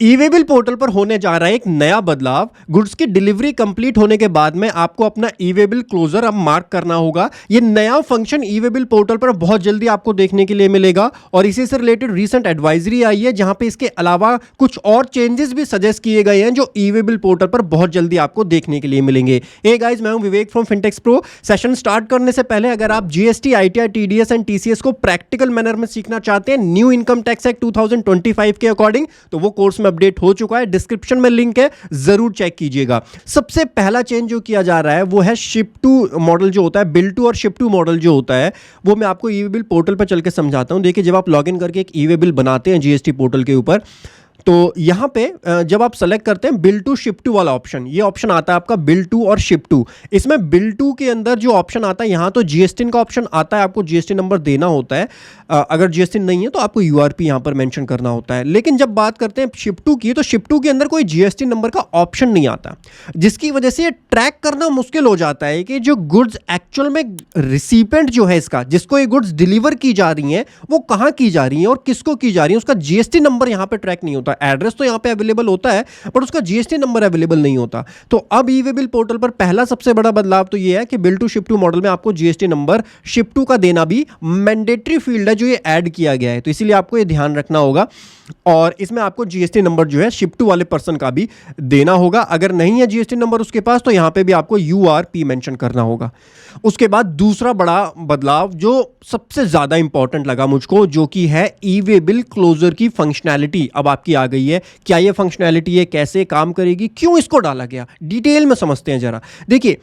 E-way bill portal पर होने जा रहा है एक नया बदलाव। गुड्स की डिलीवरी कंप्लीट होने के बाद में आपको अपना ई-वे बिल क्लोजर अब मार्क करना होगा। ये नया फंक्शन ई-वे बिल पोर्टल पर बहुत जल्दी आपको देखने के लिए मिलेगा और इसी से रिलेटेड रीसेंट एडवाइजरी आई है जहां पे इसके अलावा कुछ और चेंजेस भी सजेस्ट किए गए हैं जो ई-वे बिल पोर्टल पर बहुत जल्दी आपको देखने के लिए मिलेंगे। हे गाइस, मैं हूं Vivek from Fintex pro. Session start करने से पहले अगर आप GST, ITR, TDS and TCS को प्रैक्टिकल मैनर में सीखना चाहते हैं न्यू इनकम टैक्स एक्ट 2025 के अकॉर्डिंग, तो वो कोर्स में अपडेट हो चुका है। डिस्क्रिप्शन में लिंक है, जरूर चेक कीजिएगा। सबसे पहला चेंज जो किया जा रहा है वो है शिप टू मॉडल जो होता है, बिल टू और शिप टू मॉडल जो होता है वो मैं आपको ई-वे बिल पोर्टल पर चल के समझाता हूं। देखिए, जब आप लॉगिन करके एक ई-वे बिल बनाते हैं जीएसटी पोर्टल के ऊपर, तो यहां पे जब आप सेलेक्ट करते हैं बिल टू शिप टू वाला ऑप्शन, ये ऑप्शन आता है आपका बिल टू और शिप टू। इसमें बिल टू के अंदर जो ऑप्शन आता है, यहां तो जीएसटी का ऑप्शन आता है, आपको जीएसटी नंबर देना होता है। अगर जीएसटी नहीं है तो आपको यूआरपी यहां पर मेंशन करना होता है। लेकिन जब बात करते हैं शिप टू की, तो शिप टू के अंदर कोई जीएसटी नंबर का ऑप्शन नहीं आता, जिसकी वजह से ये ट्रैक करना मुश्किल हो जाता है कि जो गुड्स एक्चुअल में रिसिपेंट जो है इसका, जिसको ये गुड्स डिलीवर की जा रही हैं, वो कहां की जा रही हैं और किसको की जा रही है, उसका जीएसटी नंबर यहां पर ट्रैक नहीं होता। एड्रेस तो यहां पे अवेलेबल होता है बट उसका जीएसटी नंबर अवेलेबल नहीं होता। तो अब ई-वे बिल पोर्टल पर पहला सबसे बड़ा बदलाव तो यह है कि bill to ship to model में आपको जीएसटी नंबर शिप टू का देना भी मैंडेटरी फील्ड है, जो ये ऐड किया गया है। तो इसीलिए आपको ये ध्यान रखना होगा और इसमें आपको जीएसटी नंबर जो है शिप टू वाले पर्सन का भी देना होगा। अगर नहीं है जीएसटी नंबर उसके पास, तो यहां पे भी आपको यूआरपी मेंशन करना होगा। उसके बाद दूसरा बड़ा बदलाव जो सबसे ज्यादा इंपॉर्टेंट लगा मुझको, जो कि है ई-वे बिल क्लोजर की फंक्शनैलिटी अब आपकी आ गई है। क्या ये फंक्शनैलिटी है, कैसे काम करेगी, क्यों इसको डाला गया, डिटेल में समझते हैं जरा। देखिए,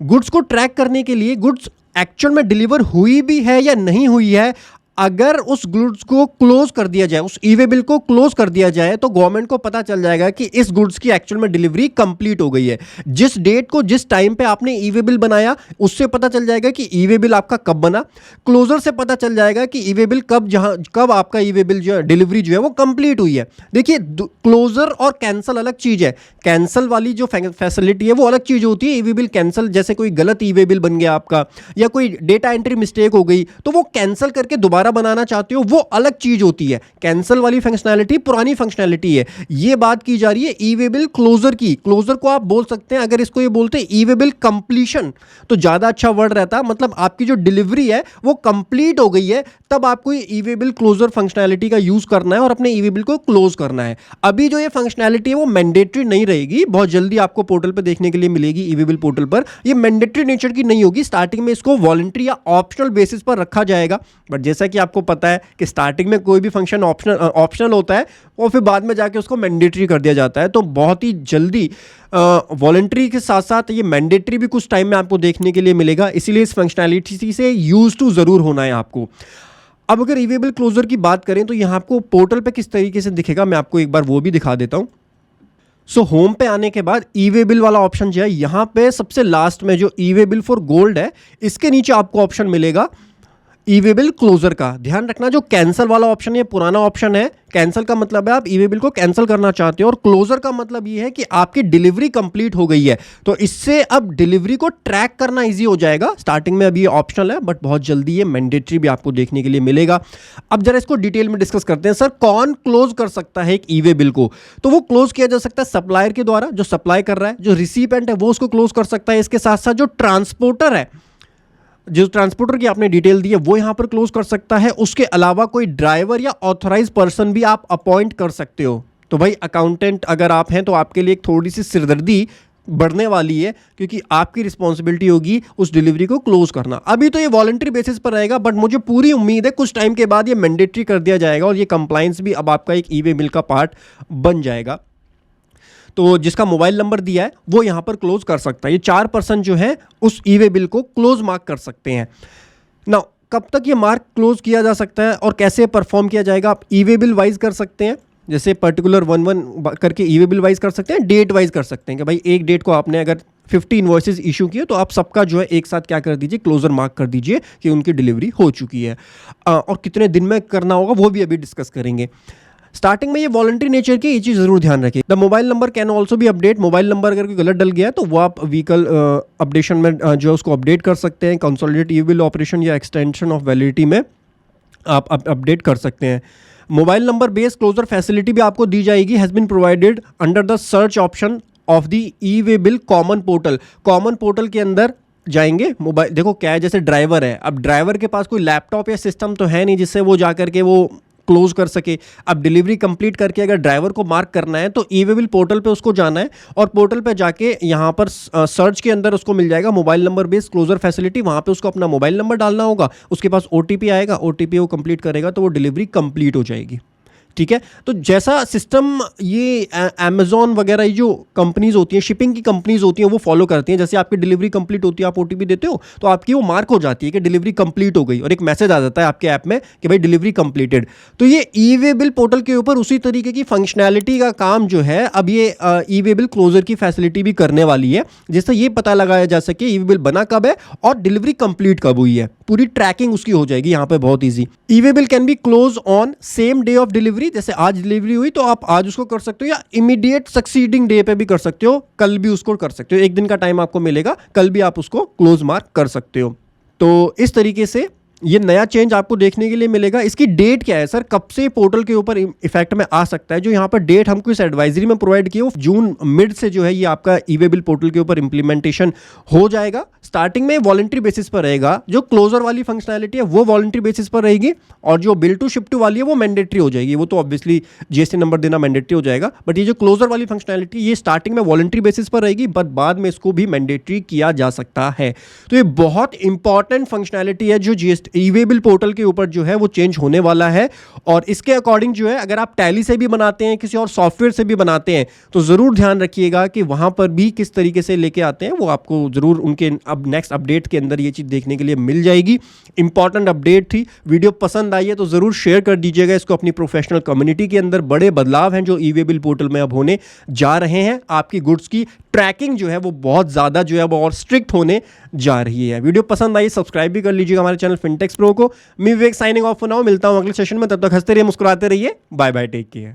गुड्स को ट्रैक करने के लिए गुड्स एक्चुअल में डिलीवर हुई भी है या नहीं हुई है, अगर उस गुड्स को क्लोज कर दिया जाए, उस ई-वे बिल को क्लोज कर दिया जाए, तो गवर्नमेंट को पता चल जाएगा कि इस गुड्स की एक्चुअल में डिलीवरी कंप्लीट हो गई है। जिस डेट को, जिस टाइम पे आपने ई-वे बिल बनाया, उससे पता चल जाएगा कि ई-वे बिल आपका कब बना। क्लोजर से पता चल जाएगा कि ई-वे बिल कब आपका ई-वे बिल जो है, डिलीवरी जो है वो कंप्लीट हुई है। देखिए, क्लोजर और कैंसल अलग चीज है। कैंसल वाली जो फैसिलिटी है वो अलग चीज होती है। ई-वे बिल कैंसल, जैसे कोई गलत ई-वे बिल बन गया आपका या कोई डेटा एंट्री मिस्टेक हो गई, तो वो कैंसल करके दोबारा बनाना चाहते हो, वो अलग चीज होती है। कैंसल वाली फंक्शनैलिटी पुरानी फंक्शनैलिटी है। ये बात की जा रही है ई-वे बिल क्लोजर की। क्लोजर को आप बोल सकते हैं, अगर इसको ये बोलते हैं ई-वे बिल कंप्लीशन, तो ज्यादा अच्छा वर्ड रहता। मतलब आपकी जो डिलीवरी है वो कंप्लीट हो गई है, तब आपको ई-वे बिल क्लोजर फंक्शनैलिटी का यूज करना है और अपने ई-वे बिल को क्लोज करना है। अभी जो ये फंक्शनैलिटी है वो मैंडेटरी नहीं रहेगी, बहुत जल्दी आपको पोर्टल पर देखने के लिए मिलेगी। ई-वे बिल पोर्टल पर ये मैंडेटरी नेचर की नहीं होगी। स्टार्टिंग में इसको वॉलंटरी या ऑप्शनल बेसिस पर रखा जाएगा, बट जैसा कि आपको पता है कि स्टार्टिंग में कोई भी फंक्शन ऑप्शनल होता है और फिर बाद में जाके उसको मैंडेटरी कर दिया जाता है। तो बहुत ही जल्दी वॉलंटरी के साथ साथ ये मैंडेटरी भी कुछ टाइम में आपको देखने के लिए मिलेगा। इसीलिए इस फंक्शनैलिटी से यूज टू जरूर होना है आपको। अब अगर ई-वे बिल क्लोजर की बात करें तो यहाँ आपको पोर्टल पे किस तरीके से दिखेगा, मैं आपको एक बार वो भी दिखा देता हूँ। सो होम पे आने के बाद ई-वे बिल वाला ऑप्शन जो है, यहाँ पे सबसे लास्ट में जो ई-वे बिल फॉर गोल्ड है, इसके नीचे आपको ऑप्शन मिलेगा ई-वे बिल क्लोजर का। ध्यान रखना, जो कैंसल वाला ऑप्शन है पुराना ऑप्शन है। कैंसल का मतलब है आप ई-वे बिल को कैंसिल करना चाहते हो, और क्लोजर का मतलब ये है कि आपकी डिलीवरी कंप्लीट हो गई है। तो इससे अब डिलीवरी को ट्रैक करना इजी हो जाएगा। स्टार्टिंग में अभी ये ऑप्शनल है, बट बहुत जल्दी ये मैंडेटरी भी आपको देखने के लिए मिलेगा। अब जरा इसको डिटेल में डिस्कस करते हैं। सर, कौन क्लोज कर सकता है एक ई-वे बिल को? तो वो क्लोज किया जा सकता है सप्लायर के द्वारा, जो सप्लाई कर रहा है। जो रिसिपेंट है वो उसको क्लोज कर सकता है। इसके साथ साथ जो ट्रांसपोर्टर है, जो ट्रांसपोर्टर की आपने डिटेल दी है, वो यहां पर क्लोज कर सकता है। उसके अलावा कोई ड्राइवर या ऑथराइज पर्सन भी आप अपॉइंट कर सकते हो। तो भाई, अकाउंटेंट अगर आप हैं तो आपके लिए एक थोड़ी सी सिरदर्दी बढ़ने वाली है, क्योंकि आपकी रिस्पॉन्सिबिलिटी होगी उस डिलीवरी को क्लोज करना। अभी तो ये वॉलंटरी बेसिस पर रहेगा, बट मुझे पूरी उम्मीद है कुछ टाइम के बाद ये मैंडेटरी कर दिया जाएगा और ये कंप्लायंस भी अब आपका एक ई-वे बिल का पार्ट बन जाएगा। तो जिसका मोबाइल नंबर दिया है वो यहां पर क्लोज कर सकता है। ये 4 पर्सन जो है उस ई-वे बिल को क्लोज मार्क कर सकते हैं। नाउ, कब तक ये मार्क क्लोज किया जा सकता है और कैसे परफॉर्म किया जाएगा? आप ई-वे बिल वाइज कर सकते हैं, जैसे पर्टिकुलर 1-1 करके ई-वे बिल वाइज कर सकते हैं, डेट वाइज कर सकते हैं कि भाई एक डेट को आपने अगर 50 इन्वॉइसेज इशू किए तो आप सबका जो है एक साथ क्या कर दीजिए, क्लोजर मार्क कर दीजिए कि उनकी डिलीवरी हो चुकी है। और कितने दिन में करना होगा वो भी अभी डिस्कस करेंगे। स्टार्टिंग में ये वॉलंटरी नेचर की, ये चीज जरूर ध्यान रखिए। The mobile number can also भी अपडेट। मोबाइल नंबर अगर कोई गलत डल गया है तो वो आप व्हीकल अपडेशन में जो है उसको अपडेट कर सकते हैं। कंसोलिडेट ई-बिल ऑपरेशन या एक्सटेंशन ऑफ वैलिडिटी में आप अपडेट कर सकते हैं। Mobile number based closure facility भी आपको दी जाएगी, has been provided under the search option of the e way bill common portal. Common portal के अंदर जाएंगे, मोबाइल देखो क्या है, जैसे ड्राइवर है, अब ड्राइवर के पास कोई लैपटॉप या सिस्टम तो है नहीं जिससे वो जा करके वो क्लोज कर सके। अब डिलीवरी कंप्लीट करके अगर ड्राइवर को मार्क करना है तो ई वे बिल पोर्टल पे उसको जाना है और पोर्टल पे जाके यहाँ पर सर्च के अंदर उसको मिल जाएगा mobile number based closure facility. वहाँ पे उसको अपना मोबाइल नंबर डालना होगा, उसके पास ओटीपी आएगा, ओटीपी वो कंप्लीट करेगा तो वो डिलीवरी कंप्लीट हो जाएगी। ठीक है, तो जैसा सिस्टम ये अमेजोन वगैरह ये जो कंपनीज होती हैं, शिपिंग की कंपनीज होती हैं, वो फॉलो करती हैं। जैसे आपकी डिलीवरी कंप्लीट होती है, आप ओटीपी देते हो तो आपकी वो मार्क हो जाती है कि डिलीवरी कंप्लीट हो गई और एक मैसेज आ जाता है आपके ऐप में कि भाई डिलीवरी कंप्लीटेड। तो ये ई वे बिल पोर्टल के ऊपर उसी तरीके की फंक्शनैलिटी का काम जो है अब ये ई वे बिल क्लोजर की फैसिलिटी भी करने वाली है, जिससे ये पता लगाया जा सके ई वे बिल बना कब है और डिलीवरी कंप्लीट कब हुई है। पूरी ट्रैकिंग उसकी हो जाएगी यहाँ पे, बहुत easy. E way bill can be close on same day of delivery, जैसे आज डिलीवरी हुई तो आप आज उसको कर सकते हो, या इमीडिएट सक्सीडिंग डे पे भी कर सकते हो, कल भी उसको कर सकते हो। एक दिन का टाइम आपको मिलेगा, कल भी आप उसको क्लोज मार्क कर सकते हो। तो इस तरीके से ये नया चेंज आपको देखने के लिए मिलेगा। इसकी डेट क्या है सर, कब से पोर्टल के ऊपर इफेक्ट में आ सकता है? जो यहाँ पर डेट हमको इस एडवाइजरी में प्रोवाइड की है वो जून मिड से जो है ये आपका ई वे बिल पोर्टल के ऊपर इंप्लीमेंटेशन हो जाएगा। स्टार्टिंग में वॉलंटरी बेसिस पर रहेगा, जो क्लोजर वाली फंक्शनैलिटी है वो वॉलंटरी बेसिस पर रहेगी और जो बिल टू शिप टू वाली है वो मैंडेटरी हो जाएगी। वो तो ऑब्वियसली जीएसटी नंबर देना मैंडेटरी हो जाएगा, बट ये जो क्लोजर वाली फंक्शनैलिटी ये स्टार्टिंग में वॉलंटरी बेसिस पर रहेगी, बट बाद में इसको भी मैंडेटरी किया जा सकता है। तो ये बहुत इंपॉर्टेंट फंक्शनैलिटी है जो जीएसटी ई वे बिल पोर्टल के ऊपर जो है वो चेंज होने वाला है। और इसके अकॉर्डिंग जो है अगर आप टैली से भी बनाते हैं, किसी और सॉफ्टवेयर से भी बनाते हैं, तो जरूर ध्यान रखिएगा कि वहां पर भी किस तरीके से लेके आते हैं, वो आपको जरूर उनके अब नेक्स्ट अपडेट के अंदर ये चीज देखने के लिए मिल जाएगी। इंपॉर्टेंट अपडेट थी, वीडियो पसंद आई है तो जरूर शेयर कर दीजिएगा इसको अपनी प्रोफेशनल कम्युनिटी के अंदर। बड़े बदलाव हैं जो ई वे बिल पोर्टल में अब होने जा रहे हैं। आपकी गुड्स की ट्रैकिंग जो है वो बहुत ज्यादा जो है वो और स्ट्रिक्ट होने जा रही है। वीडियो पसंद आई सब्सक्राइब भी कर लीजिएगा हमारे चैनल फिनटेक्स प्रो को। मैं विवेक साइनिंग ऑफ नाउ, मिलता हूं अगले सेशन में, तब तक हंसते रहिए, मुस्कुराते रहिए, बाय बाय, टेक केयर।